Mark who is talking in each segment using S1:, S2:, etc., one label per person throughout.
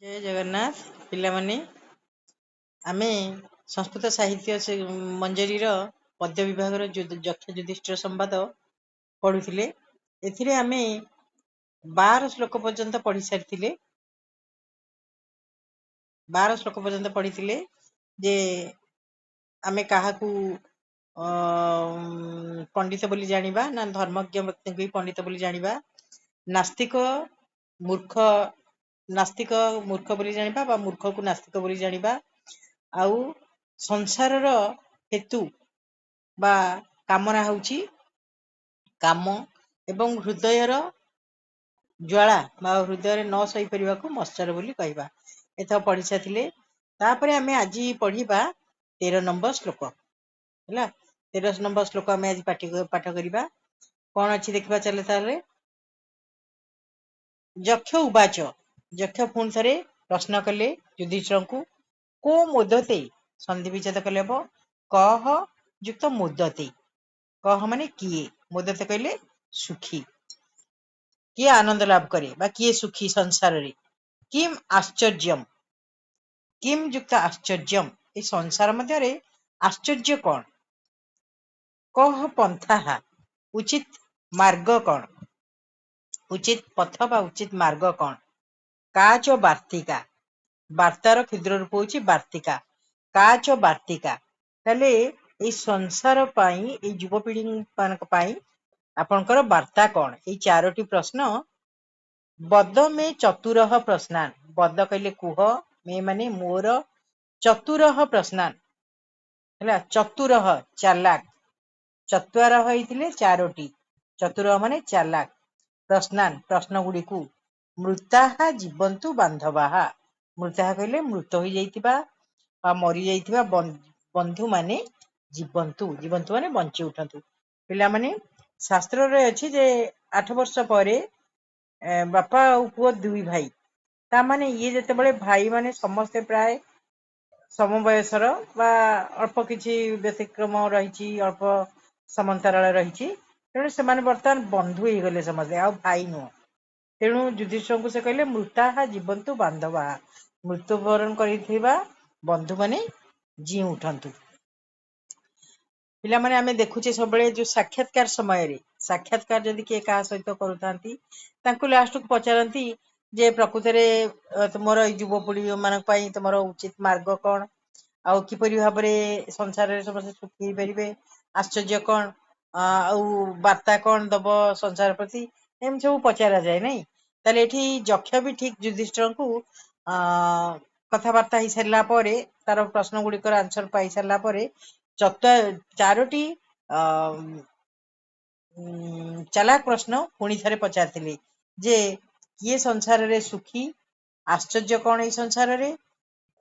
S1: जय जगन्नाथ पिलामाने आमे संस्कृत साहित्य मंजरी पद्य विभाग यक्ष युधिष्ठिर संवाद पढ़ुले एथिरे आमे 12 श्लोक पर्यंत पढ़ी सारी 12 श्लोक पर्यंत पढ़ी जे आमे काहाकू पंडित बोली जानिबा ना धर्मज्ञ व्यक्ति को पंडित बोली जानिबा नास्तिक मूर्ख नास्तिक मूर्ख बोली जानिबा बा मूर्ख को नास्तिक बोली जानिबा आउ संसार रो हेतु बा कामना होउची काम एवं हृदय रो ज्वाला बा हृदय रे न सही परिबा को मत्सर बोली कहबा एथा पढ़ी साथिले तापरे आमे आज पढ़िबा 13 नंबर श्लोक हला 13 नंबर श्लोक आमे आज पाठ करिबा कोन अछि देखबा चले तारे यक्ष उवाच यक्ष पुणी थे प्रश्न कले युधिष्ठिर को मोदते संधि विच्छेद कले हम कह युक्त मोदते कह माने किए मोदते कहले सुखी किए आनंद लाभ करे बा किए सुखी संसार रे किम आश्चर्यम किम युक्त आश्चर्यम ए संसार मध्य रे आश्चर्य कौन कह पंथा उचित मार्ग कौन उचित पथ बा उचित मार्ग कौन काच वार्तिका वार्तार क्षुद्र रूप होची वार्तिका काच वार्तिका तले ए संसार पाई ए युवपीढ़ी मानक पाई आपनकर वार्ता कौन ए चारोटी प्रश्न बद में चतुरह प्रश्नान बद कहले कुह मे माने मोर चतुरह प्रश्नान हला चतुरह चालाक चतुरह होइथिले चारोटी चतुरह माने चालाक प्रश्नान प्रश्न गुडी को मृताहा जीवंतु बांधवाहा मृताहा कहले मृत हो जाइतिबा बा मरि जाइतिबा बंधु माने जीवंतु जीवंतु माने बंची उठंतु पिला माने शास्त्र रे अछि जे 8 वर्ष परे बापा और पुओ दुई भाई ता माने ये जते बळे भाई माने समस्त प्राय समवयसर बा अल्प किछि व्यतिक्रम रहिछि अल्प समांतराल रहिछि तेणु से बर्तमान बंधु हो गले समझे आ भाई नुह तेणु युधिष्ठिर को से कहले मृता जीवंतु बांधवा मृत्युवरण करिथिबा बंधु माने जी उठंतु पिला माने आमे देखुचे सब बेले जो साक्षात्कार समय रे साक्षात्कार जदि के का सहित करूथांती तांको लास्ट को पचारंती जे प्रकृति रे तुमरो युवपीढ़ी मान पई तुमरो उचित मार्ग कोन आउ किपरि भाबरे संसार रे समस्त सुखी परिबे आश्चर्य कोन आउ वार्ता कोन दब संसार प्रति एम सब पचारा जाए नहीं ताले एठी यक्ष भी ठीक युधिष्ठिर को कथावार्ता ही सरला परे तार प्रश्न गुड़िकर आंसर पाई सरला परे चारोटी चालाक प्रश्न पुणी थे पचार जे किए संसार रे सुखी आश्चर्य कौन ए संसार रे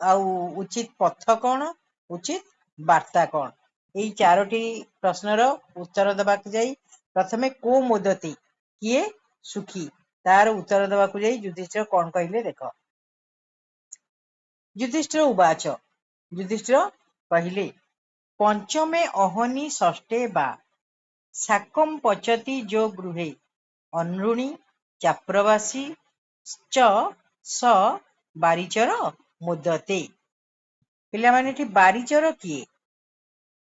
S1: आउ उचित पथ कौन उचित वार्ता कौन यही चारोटी प्रश्नर उत्तर देवाक जाई प्रथमे को मोदती किए सुखी तार उत्तर देवाक जाई युधिष्ठिर कौन कहले देख युधिष्ठिर उवाच युधिष्ठिर कहले पंचमे अहनि षष्ठे बा साकम पचति जो गृहे अनृणी चाप्रवासी च स बारिचर मुदते पिला माने एठी बारिचर किए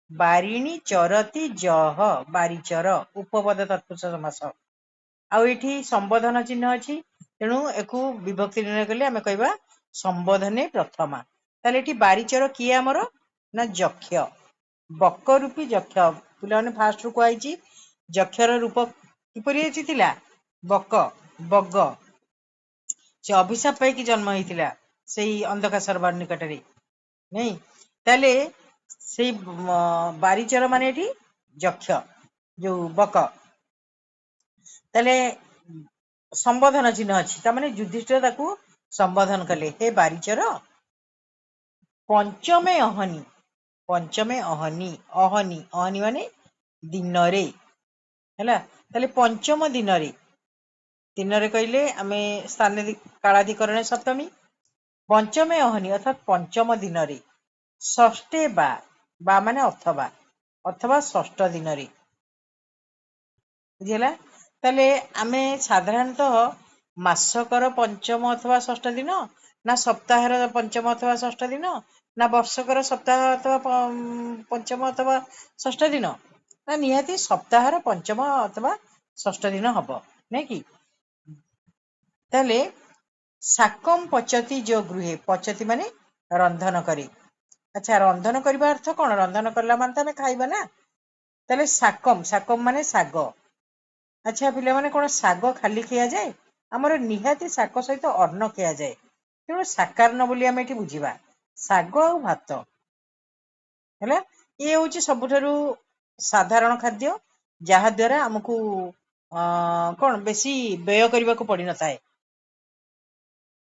S1: बारिणी चरती जह बारिचर उपपद तत्पुरुष समास आ एठी संबोधन चिन्ह अछि तेणु एकु विभक्ति निर्णय कले आमे कहबा संबोधने प्रथमा ताले एठी बारिचर किए हमर ना यक्ष बक रूपी यक्ष पिला माने फास्ट रु कहैछि यक्षर रूप किपरि अछि बक बग से अभिशाप पाई जन्म होइतिला सेही अंधका सरबार निकट रे नहीं ताले सेही बारिचर माने एठी यक्ष जो बक ताले संबोधन चिन्ह अछि ता माने युधिष्ठिर ताकू संबोधन कले हे बारिचर पंचमे अहनि अहनि अहनि माने दिन रे हैला ताले पंचम दिन रे कहले आमे स्थान कालाधिकरण सप्तमी पंचमे अहनि अर्थात पंचम दिन रे षष्ठे बा माने अथवा षष्ठ दिन रे बुझिला ताले आमे साधारणतः ମାସକର ପଞ୍ଚମ ଅଥବା ଷଷ୍ଠ ଦିନ, ନା ସପ୍ତାହର ପଞ୍ଚମ ଅଥବା ଷଷ୍ଠ ଦିନ, ନା ବର୍ଷକର ସପ୍ତାହ ଅଥବା ପଞ୍ଚମ ଅଥବା ଷଷ୍ଠ ଦିନ, ନା ନିହାତି ସପ୍ତାହର ପଞ୍ଚମ ଅଥବା ଷଷ୍ଠ ଦିନ ହବ, ନାଇଁ କି? ତାହେଲେ ଶାକମ୍ ପଚତି ଯୋ ଗୃହେ, ପଚତି ମାନେ ରନ୍ଧନ କରେ। ଆଚ୍ଛା, ରନ୍ଧନ କରିବା ଅର୍ଥ କଣ? ରନ୍ଧନ କଲା ମାନେ ତ ଆମେ ଖାଇବା ନା। ତାହେଲେ ଶାକମ୍, ଶାକମ୍ ମାନେ ଶାଗ। ଆଚ୍ଛା ପିଲାମାନେ, କଣ ଶାଗ ଖାଲି ଖିଆଯାଏ? ଆମର ନିହାତି ଶାଗ ସହିତ ଅନ୍ନ ଖିଆଯାଏ। ତେଣୁ ସାକାର୍ଣ୍ଣ ବୋଲି ଆମେ ଏଠି ବୁଝିବା ଶାଗ ଆଉ ଭାତ ହେଲା। ଇଏ ହଉଛି ସବୁଠାରୁ ସାଧାରଣ ଖାଦ୍ୟ, ଯାହା ଦ୍ୱାରା ଆମକୁ କଣ ବେଶୀ ବ୍ୟୟ କରିବାକୁ ପଡିନଥାଏ।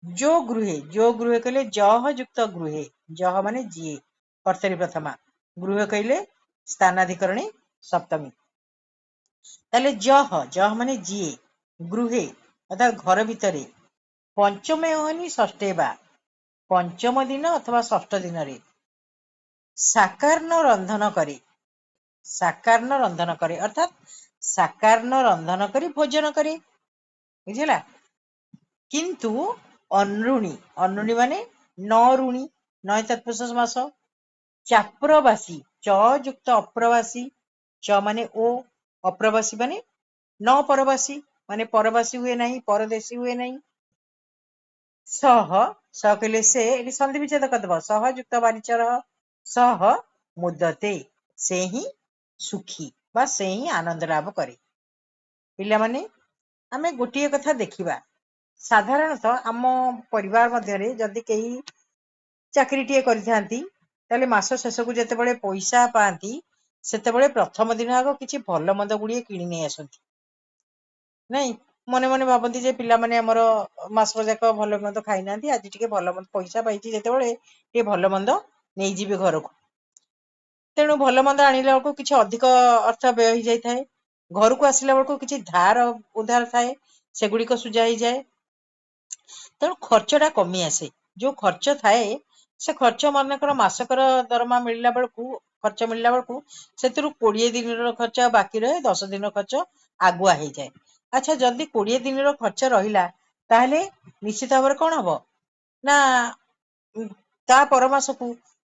S1: ଯୋ ଗୃହେ, ଯୋ ଗୃହେ କହିଲେ ଜହ ଯୁକ୍ତ ଗୃହେ, ଜହ ମାନେ ଯିଏ, କର୍ତ୍ତରୀ ପ୍ରଥମା, ଗୃହ କହିଲେ ସ୍ଥାନାଧିକରଣୀ ସପ୍ତମୀ। ତାହେଲେ ଜହ, ଜହ ମାନେ ଯିଏ, ଗୃହେ ଅର୍ଥାତ୍ ଘର ଭିତରେ, ପଞ୍ଚମେ ଓହନି ଷଷ୍ଠେ ବା, ପଞ୍ଚମ ଦିନ ଅଥବା ଷଷ୍ଠ ଦିନରେ, ସାକାର୍ଣ୍ଣ ରନ୍ଧନ କରେ, ସାକାର୍ଣ୍ଣ ରନ୍ଧନ କରେ ଅର୍ଥାତ୍ ସାକାର୍ଣ୍ଣ ରନ୍ଧନ କରି ଭୋଜନ କରେ, ବୁଝିଲା। କିନ୍ତୁ ଅନୃଣୀ, ଅନୃଣୀ ମାନେ ନ ଋଣୀ, ନୟ ତତ୍ପୁରୁଷ ସମାସ, ଚାପ୍ରବାସୀ, ଚ ଯୁକ୍ତ ଅପ୍ରବାସୀ, ଚ ମାନେ ଓ, ଅପ୍ରବାସୀ ମାନେ ନ ପରବାସୀ, ମାନେ ପରବାସୀ ହୁଏ ନାହିଁ, ପରଦେଶୀ ହୁଏ ନାହିଁ। ସହ, ସହ କହିଲେ ସେ, ଏଠି ସନ୍ଧି ବିଚ୍ଛେଦ କରିଦବ, ସହ ଯୁକ୍ତ ବାରିଚର, ସହ ମୁଦତେ, ସେ ହିଁ ସୁଖୀ ବା ସେ ହିଁ ଆନନ୍ଦ ଲାଭ କରେ। ପିଲାମାନେ, ଆମେ ଗୋଟିଏ କଥା ଦେଖିବା, ସାଧାରଣତଃ ଆମ ପରିବାର ମଧ୍ୟରେ ଯଦି କେହି ଚାକିରିଟିଏ କରିଥାନ୍ତି, ତାହେଲେ ମାସ ଶେଷକୁ ଯେତେବେଳେ ପଇସା ପାଆନ୍ତି, ସେତେବେଳେ ପ୍ରଥମ ଦିନ ଆଗ କିଛି ଭଲ ମନ୍ଦ ଗୁଡ଼ିଏ କିଣି ନେଇ ଆସନ୍ତି, ନାଇଁ? ମନେ ମନେ ଭାବନ୍ତି ଯେ ପିଲାମାନେ ଆମର ମାସ ଯାକ ଭଲ ମନ୍ଦ ଖାଇନାହାନ୍ତି, ଆଜି ଟିକେ ଭଲ ମନ୍ଦ ପଇସା ପାଇଛି ଯେତେବେଳେ ଟିକେ ଭଲ ମନ୍ଦ ନେଇଯିବେ ଘରକୁ। ତେଣୁ ଭଲ ମନ୍ଦ ଆଣିଲା ବେଳକୁ କିଛି ଅଧିକ ଅର୍ଥ ବ୍ୟୟ ହେଇଯାଇଥାଏ। ଘରକୁ ଆସିଲା ବେଳକୁ କିଛି ଧାର ଉଧାର ଥାଏ, ସେଗୁଡିକ ସୁଝା ହେଇଯାଏ। ତେଣୁ ଖର୍ଚ୍ଚ ଟା କମି ଆସେ। ଯୋଉ ଖର୍ଚ୍ଚ ଥାଏ, ସେ ଖର୍ଚ୍ଚ ମନେକର ମାସକର ଦରମା ମିଳିଲା ବେଳକୁ, ଖର୍ଚ୍ଚ ମିଳିଲା ବେଳକୁ ସେଥିରୁ 20 ଦିନର ଖର୍ଚ୍ଚ ବାକି ରହେ, 10 ଦିନର ଖର୍ଚ୍ଚ ଆଗୁଆ ହେଇଯାଏ। ଆଚ୍ଛା, ଯଦି 20 ଦିନର ଖର୍ଚ୍ଚ ରହିଲା, ତାହେଲେ ନିଶ୍ଚିତ ଭାବରେ କଣ ହବ ନା, ତା ପର ମାସକୁ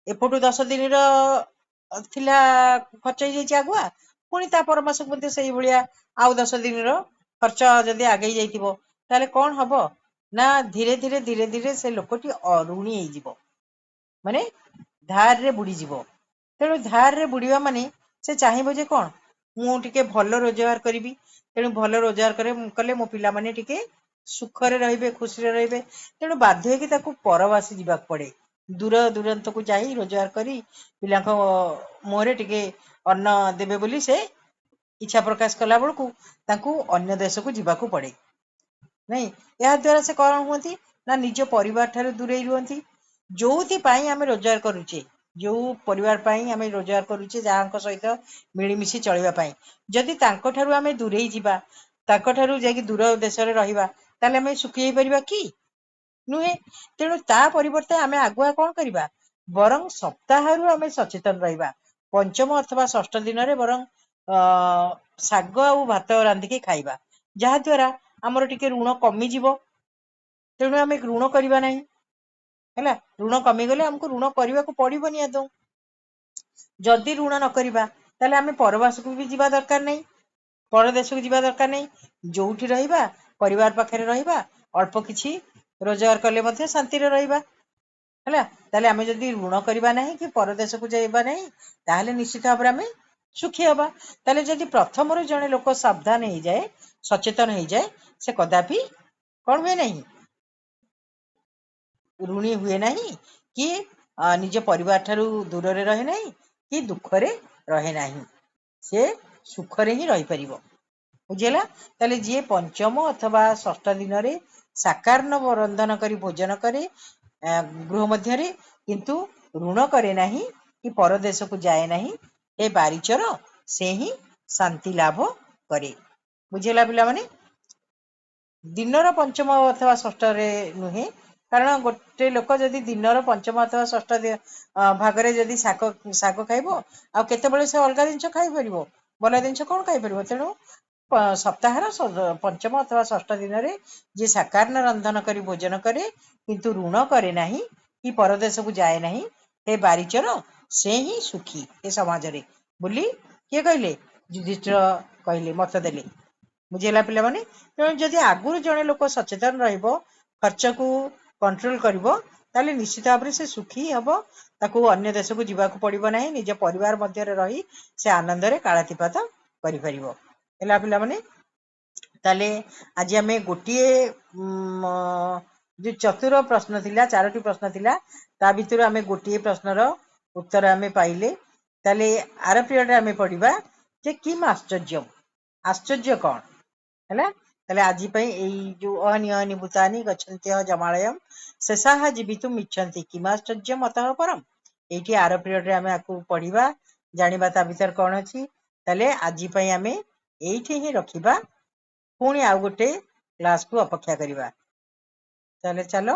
S1: ଏପଟୁ 10 ଦିନର ଥିଲା ଖର୍ଚ୍ଚ ହେଇଯାଇଛି ଆଗୁଆ, ପୁଣି ତା ପର ମାସକୁ ମଧ୍ୟ ସେଇଭଳିଆ ଆଉ 10 ଦିନର ଖର୍ଚ୍ଚ ଯଦି ଆଗେଇ ଯାଇଥିବ, ତାହେଲେ କଣ ହବ ନା, ଧୀରେ ଧୀରେ ଧୀରେ ଧୀରେ ସେ ଲୋକଟି ଅରୁଣୀ ହେଇଯିବ, ମାନେ ଧାରରେ ବୁଡିଯିବ। ତେଣୁ ଧାରରେ ବୁଡିବା ମାନେ ସେ ଚାହିଁବ ଯେ କଣ, ମୁଁ ଟିକେ ଭଲ ରୋଜଗାର କରିବି। ତେଣୁ ଭଲ ରୋଜଗାର କଲେ ମୋ ପିଲାମାନେ ଟିକେ ସୁଖରେ ରହିବେ, ଖୁସିରେ ରହିବେ। ତେଣୁ ବାଧ୍ୟ ହେଇକି ତାକୁ ପରବାସୀ ଯିବାକୁ ପଡେ। ଦୂର ଦୂରାନ୍ତକୁ ଯାଇ ରୋଜଗାର କରି ପିଲାଙ୍କ ମୁହଁରେ ଟିକେ ଅନ୍ନ ଦେବେ ବୋଲି ସେ ଇଚ୍ଛା ପ୍ରକାଶ କଲା ବେଳକୁ ତାଙ୍କୁ ଅନ୍ୟ ଦେଶକୁ ଯିବାକୁ ପଡେ, ନାଇଁ? ଏହା ଦ୍ଵାରା ସେ କଣ ହୁଅନ୍ତି ନା, ନିଜ ପରିବାର ଠାରୁ ଦୂରେଇ ରୁହନ୍ତି। ଯୋଉଥିପାଇଁ ଆମେ ରୋଜଗାର କରୁଛେ, ଯୋଉ ପରିବାର ପାଇଁ ଆମେ ରୋଜଗାର କରୁଛେ, ଯାହାଙ୍କ ସହିତ ମିଳିମିଶି ଚଳିବା ପାଇଁ, ଯଦି ତାଙ୍କ ଠାରୁ ଆମେ ଦୂରେଇ ଯିବା, ତାଙ୍କ ଠାରୁ ଯାଇକି ଦୂର ଦେଶରେ ରହିବା, ତାହେଲେ ଆମେ ସୁଖୀ ହେଇପାରିବା କି? ନୁହେଁ। ତେଣୁ ତା ପରିବର୍ତ୍ତେ ଆମେ ଆଗୁଆ କଣ କରିବା, ବରଂ ସପ୍ତାହରୁ ଆମେ ସଚେତନ ରହିବା। ପଞ୍ଚମ ଅଥବା ଷଷ୍ଠ ଦିନରେ ବରଂ ଶାଗ ଆଉ ଭାତ ରାନ୍ଧିକି ଖାଇବା, ଯାହା ଦ୍ଵାରା ଆମର ଟିକେ ଋଣ କମିଯିବ। ତେଣୁ ଆମେ ଋଣ କରିବା ନାହିଁ, ହେଲା। ଋଣ କମିଗଲେ ଆମକୁ ଋଣ କରିବାକୁ ପଡିବନି ଆଦୌ। ଯଦି ଋଣ ନ କରିବା, ତାହେଲେ ଆମେ ପରବାସକୁ ବି ଯିବା ଦରକାର ନାହିଁ, ପରଦେଶକୁ ଯିବା ଦରକାର ନାହିଁ। ଯୋଉଠି ରହିବା, ପରିବାର ପାଖରେ ରହିବା, ଅଳ୍ପ କିଛି ରୋଜଗାର କଲେ ମଧ୍ୟ ଶାନ୍ତିରେ ରହିବା, ହେଲା। ତାହେଲେ ଆମେ ଯଦି ଋଣ କରିବା ନାହିଁ କି ପରଦେଶକୁ ଯାଇବା ନାହିଁ, ତାହେଲେ ନିଶ୍ଚିତ ଭାବରେ ଆମେ ସୁଖୀ ହବା। ତାହେଲେ ଯଦି ପ୍ରଥମରୁ ଜଣେ ଲୋକ ସାବଧାନ ହେଇଯାଏ, ସଚେତନ ହେଇଯାଏ, ସେ କଦାପି କଣ ହୁଏ ନାହିଁ, ଋଣୀ ହୁଏ ନାହିଁ, କି ନିଜ ପରିବାର ଠାରୁ ଦୂରରେ ରହେ ନାହିଁ, କି ଦୁଃଖରେ ରହେ ନାହିଁ। ସେ ସୁଖରେ ହିଁ ରହିପାରିବ, ବୁଝିହେଲା। ତାହେଲେ ଯିଏ ପଞ୍ଚମ ଅଥବା ଷଷ୍ଠ ଦିନରେ ସାକାର୍ଣ୍ଣ ରନ୍ଧନ କରି ଭୋଜନ କରେ ଗୃହ ମଧ୍ୟରେ, କିନ୍ତୁ ଋଣ କରେ ନାହିଁ କି ପରଦେଶକୁ ଯାଏ ନାହିଁ, ଏ ବାରିଚର, ସେ ହିଁ ଶାନ୍ତି ଲାଭ କରେ। ବୁଝିହେଲା ପିଲାମାନେ? ଦିନର ପଞ୍ଚମ ଅଥବା ଷଷ୍ଠରେ ନୁହେଁ, କାରଣ ଗୋଟେ ଲୋକ ଯଦି ଦିନର ପଞ୍ଚମ ଅଥବା ଷଷ୍ଠ ଭାଗରେ ଯଦି ଶାଗ ଖାଇବ, ଆଉ କେତେବେଳେ ସେ ଅଲଗା ଜିନିଷ ଖାଇପାରିବ, ଭଲ ଜିନିଷ କଣ ଖାଇପାରିବ? ତେଣୁ ସପ୍ତାହର ପଞ୍ଚମ ଅଥବା ଷଷ୍ଠ ଦିନରେ ଯିଏ ସାକାର୍ଣ୍ଣ ରନ୍ଧନ କରି ଭୋଜନ କରେ କିନ୍ତୁ ଋଣ କରେ ନାହିଁ କି ପରଦେଶକୁ ଯାଏ ନାହିଁ, ହେ ବାରିଚର ସେ ହିଁ ସୁଖୀ ଏ ସମାଜରେ ବୋଲି କିଏ କହିଲେ? ଯୁଧିଷ୍ଠିର କହିଲେ, ମତ ଦେଲେ। ବୁଝିହେଲା ପିଲାମାନେ? ତେଣୁ ଯଦି ଆଗରୁ ଜଣେ ଲୋକ ସଚେତନ ରହିବ, ଖର୍ଚ୍ଚକୁ କଣ୍ଟ୍ରୋଲ କରିବ, ତାହେଲେ ନିଶ୍ଚିତ ଭାବରେ ସେ ସୁଖୀ ହବ। ତାକୁ ଅନ୍ୟ ଦେଶକୁ ଯିବାକୁ ପଡିବ ନାହିଁ, ନିଜ ପରିବାର ମଧ୍ୟରେ ରହି ସେ ଆନନ୍ଦରେ କାଳାତିପାତ କରିପାରିବ। ହେଲା ପିଲାମାନେ? ତାହେଲେ ଆଜି ଆମେ ଗୋଟିଏ ଯୋଉ ଚତୁର ପ୍ରଶ୍ନ ଥିଲା, 4ଟି ପ୍ରଶ୍ନ ଥିଲା, ତା ଭିତରୁ ଆମେ ଗୋଟିଏ ପ୍ରଶ୍ନର ଉତ୍ତର ଆମେ ପାଇଲେ। ତାହେଲେ ଆର ପିରିୟଡରେ ଆମେ ପଢିବା ଯେ କିମ୍ ଆଶ୍ଚର୍ଯ୍ୟ, ଆଶ୍ଚର୍ଯ୍ୟ କଣ ହେଲା। ତାହେଲେ ଆଜି ପାଇଁ ଏଇ ଯୋଉ ଅହନି ଅହନି ଭୂତାନି ଗଚ୍ଛନ୍ତ୍ୟ ଜମାଳୟମ୍ ଶେଷାଃ ଜୀବିତୁମ୍ ଇଚ୍ଛନ୍ତି କିମ୍ ଆଶ୍ଚର୍ଯ୍ୟମ୍ ଅତଃ ପରମ୍, ଏଇଠି ଆର ପିରିୟଡରେ ଆମେ ଆକୁ ପଢିବା, ଜାଣିବା ତା ଭିତରେ କଣ ଅଛି। ତାହେଲେ ଆଜି ପାଇଁ ଆମେ ଏଇଠି ହିଁ ରଖିବା, ପୁଣି ଆଉ ଗୋଟେ କ୍ଲାସକୁ ଅପେକ୍ଷା କରିବା। ତାହେଲେ ଚାଲ